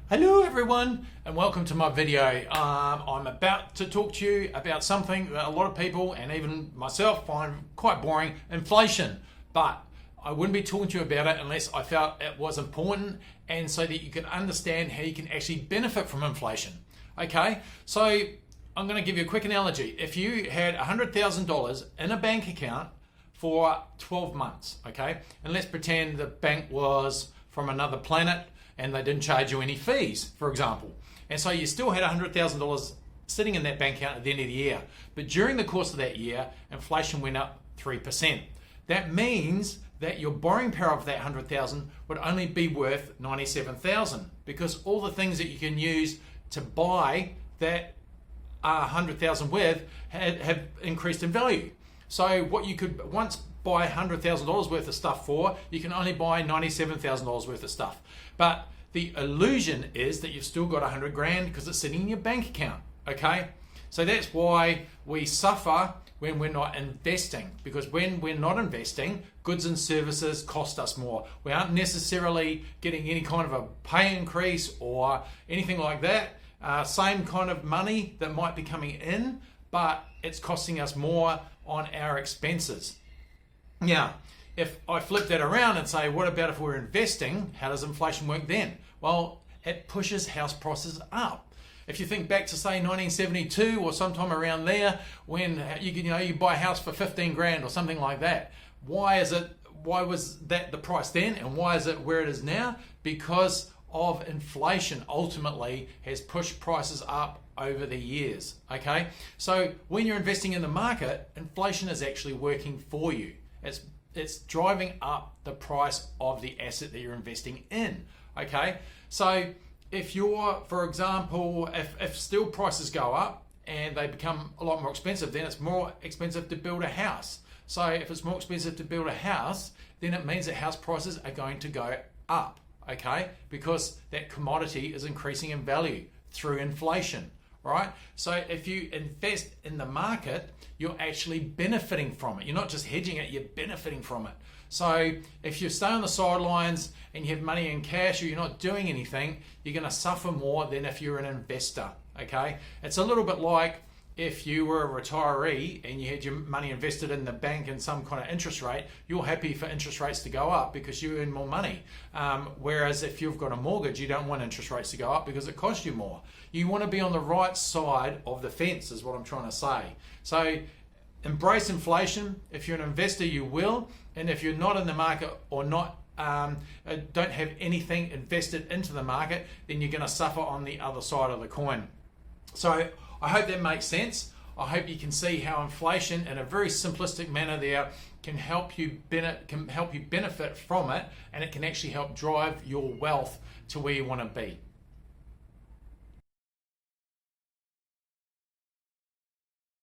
Hello everyone and welcome to my video. I'm about to talk to you about something that a lot of people and even myself find quite boring, inflation. But I wouldn't be talking to you about it unless I felt it was important and so that you can understand how you can actually benefit from inflation. Okay, so I'm going to give you a quick analogy. If you had $100,000 in a bank account for 12 months, okay, and let's pretend the bank was from another planet and they didn't charge you any fees, for example. And so you still had $100,000 sitting in that bank account at the end of the year. But during the course of that year, inflation went up 3%. That means that your borrowing power of that 100,000 would only be worth 97,000 because all the things that you can use to buy that 100,000 with have increased in value. So what you could once buy $100,000 worth of stuff for, you can only buy $97,000 worth of stuff. But the illusion is that you've still got 100 grand because it's sitting in your bank account, okay? So that's why we suffer when we're not investing, because when we're not investing, goods and services cost us more. We aren't necessarily getting any kind of a pay increase or anything like that. Same kind of money that might be coming in, but it's costing us more on our expenses. Now, if I flip that around and say, what about if we're investing? How does inflation work then? Well, it pushes house prices up. If you think back to say 1972 or sometime around there, when you buy a house for 15 grand or something like that, why was that the price then and why is it where it is now? Because of inflation ultimately has pushed prices up over the years, okay? So when you're investing in the market, inflation is actually working for you. It's driving up the price of the asset that you're investing in, okay? So if you're, for example, if steel prices go up and they become a lot more expensive, then it's more expensive to build a house. So if it's more expensive to build a house, then it means that house prices are going to go up, okay? Because that commodity is increasing in value through inflation, right? So if you invest in the market, you're actually benefiting from it. You're not just hedging it, you're benefiting from it. So if you stay on the sidelines and you have money in cash or you're not doing anything, you're going to suffer more than if you're an investor, okay? It's a little bit like if you were a retiree and you had your money invested in the bank in some kind of interest rate, you're happy for interest rates to go up because you earn more money. Whereas if you've got a mortgage, you don't want interest rates to go up because it costs you more. You want to be on the right side of the fence is what I'm trying to say. So embrace inflation. If you're an investor, you will. And if you're not in the market or not don't have anything invested into the market, then you're going to suffer on the other side of the coin. So I hope that makes sense. I hope you can see how inflation in a very simplistic manner there can help you benefit from it, and it can actually help drive your wealth to where you want to be.